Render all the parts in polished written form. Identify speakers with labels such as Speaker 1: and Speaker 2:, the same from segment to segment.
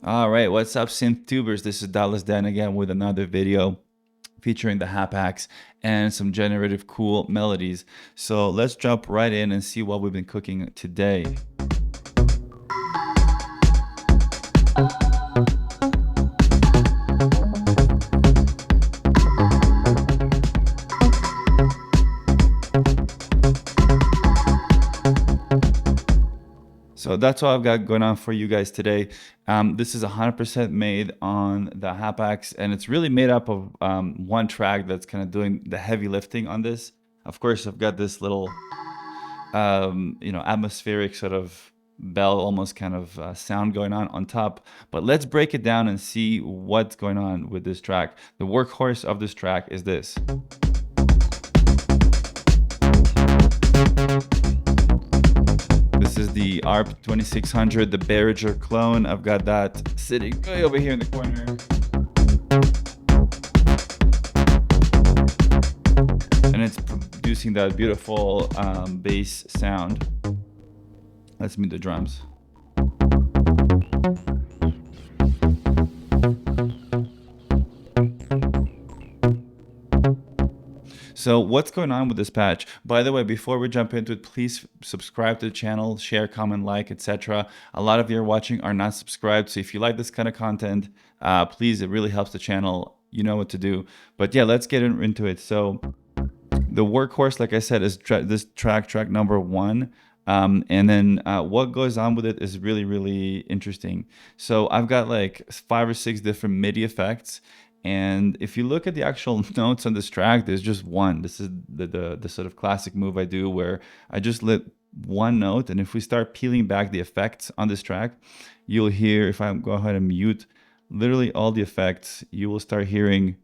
Speaker 1: All right, what's up, synth tubers? This is Dawless Den again with another video featuring the Hapax and some generative cool melodies. So let's jump right in and see what we've been cooking today. So that's what I've got going on for you guys today. This is 100% made on the Hapax, and it's really made up of one track that's kind of doing the heavy lifting on this. Of course, I've got this little, atmospheric sort of bell, almost kind of sound going on top. But let's break it down and see what's going on with this track. The workhorse of this track is this. This is the ARP 2600, the Behringer clone. I've got that sitting way over here in the corner. And it's producing that beautiful bass sound. Let's mute the drums. So what's going on with this patch? By the way, before we jump into it, please subscribe to the channel, share, comment, like, etc. A lot of you are watching are not subscribed. So if you like this kind of content, please, it really helps the channel. You know what to do. But yeah, let's get into it. So the workhorse, like I said, is this track number 1. And then what goes on with it is really, really interesting. So I've got like 5 or 6 different MIDI effects. And if you look at the actual notes on this track, there's just one. This is the sort of classic move I do where I just lit one note. And if we start peeling back the effects on this track, you'll hear, if I go ahead and mute literally all the effects, you will start hearing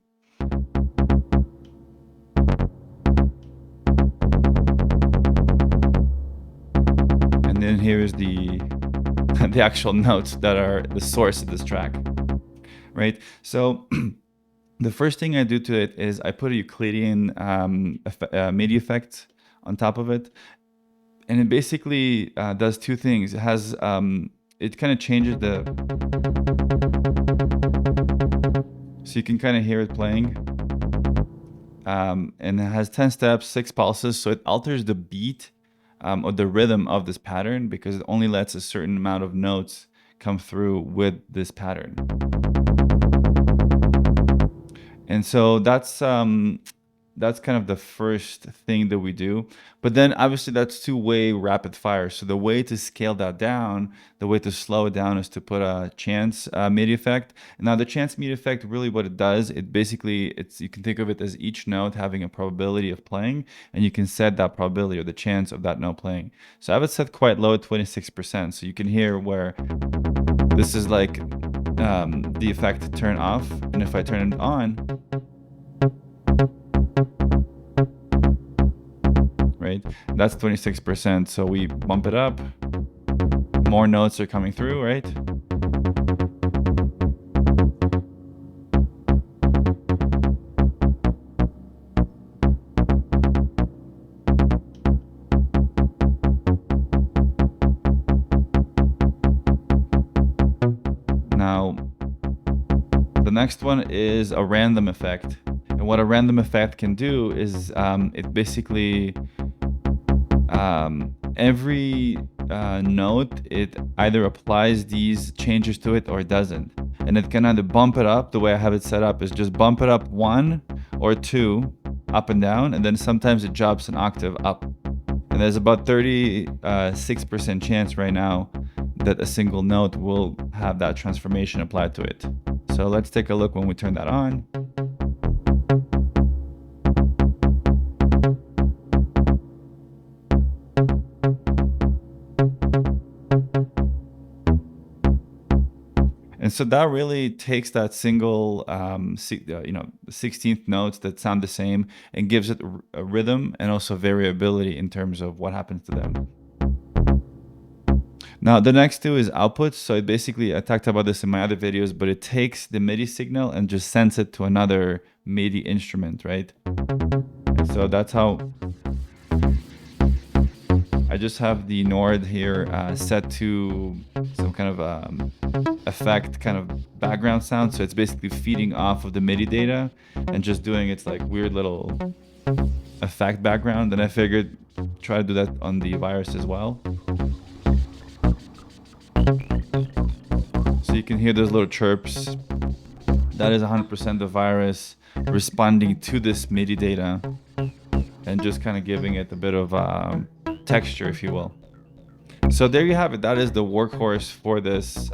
Speaker 1: and then here is the actual notes that are the source of this track, right? So the first thing I do to it is I put a Euclidean MIDI effect on top of it, and it basically does 2 things. It has it kind of changes the, so you can kind of hear it playing, and it has 10 steps, 6 pulses, so it alters the beat or the rhythm of this pattern because it only lets a certain amount of notes come through with this pattern. And so that's kind of the first thing that we do. But then obviously that's 2-way rapid fire. So the way to scale that down, the way to slow it down is to put a chance MIDI effect. And now the chance MIDI effect, really what it does, it basically, you can think of it as each note having a probability of playing, and you can set that probability or the chance of that note playing. So I have it set quite low at 26%. So you can hear where this is like the effect turn off, and if I turn it on, right, that's 26%. So we bump it up, more notes are coming through, right? Now, the next one is a random effect. And what a random effect can do is it basically, every note, it either applies these changes to it or it doesn't. And it can either bump it up, the way I have it set up is just bump it up 1 or 2 up and down, and then sometimes it drops an octave up. And there's about 36% chance right now that a single note will have that transformation applied to it. So let's take a look when we turn that on. And so that really takes that single, 16th notes that sound the same and gives it a rhythm and also variability in terms of what happens to them. Now, the next 2 is outputs. So it basically, I talked about this in my other videos, but it takes the MIDI signal and just sends it to another MIDI instrument, right? And so that's how I just have the Nord here set to some kind of effect kind of background sound. So it's basically feeding off of the MIDI data and just doing its like weird little effect background. And I figured try to do that on the virus as well. So you can hear those little chirps. That is 100% the virus responding to this MIDI data and just kind of giving it a bit of texture, if you will. So there you have it. That is the workhorse for this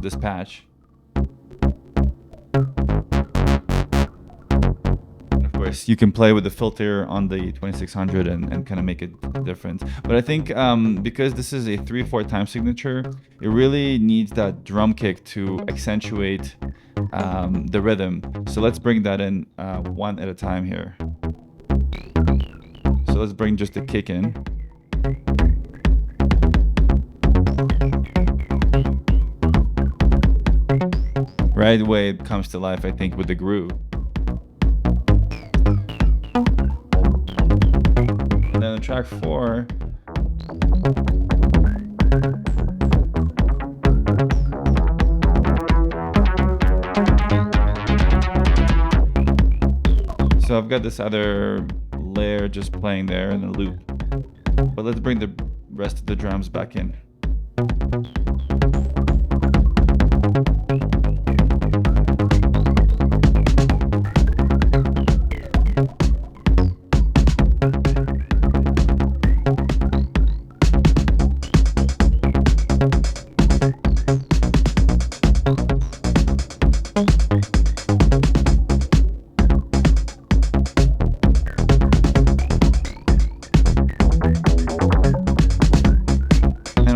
Speaker 1: this patch. And of course, you can play with the filter on the 2600 and kind of make it different. But I think because this is a 3/4 time signature, it really needs that drum kick to accentuate the rhythm. So let's bring that in one at a time here. So let's bring just the kick in. Right away it comes to life, I think, with the groove. And then on track 4, so I've got this other layer just playing there in a loop. But let's bring the rest of the drums back in.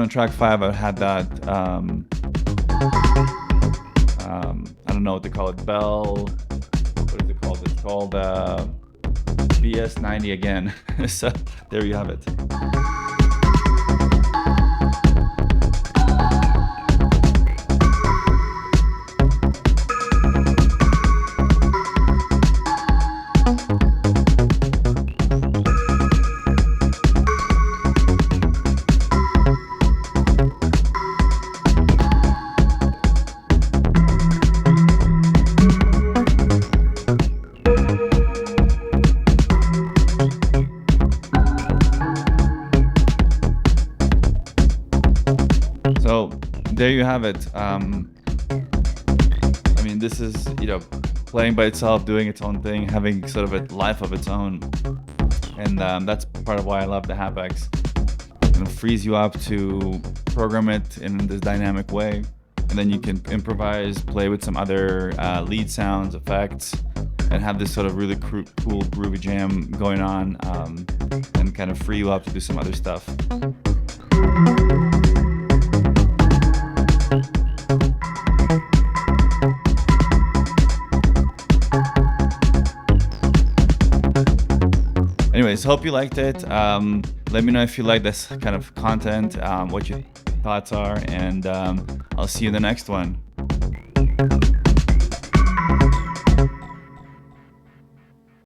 Speaker 1: Track 5, I had that, I don't know what they call it, bell, what is it called? It's called BS90 again. So there you have it. So there you have it. I mean, this is, you know, playing by itself, doing its own thing, having sort of a life of its own. And that's part of why I love the Hapax. It frees you up to program it in this dynamic way. And then you can improvise, play with some other lead sounds, effects, and have this sort of really cool groovy jam going on, and kind of free you up to do some other stuff. Anyways, hope you liked it. Let me know if you like this kind of content, what your thoughts are, and I'll see you in the next one.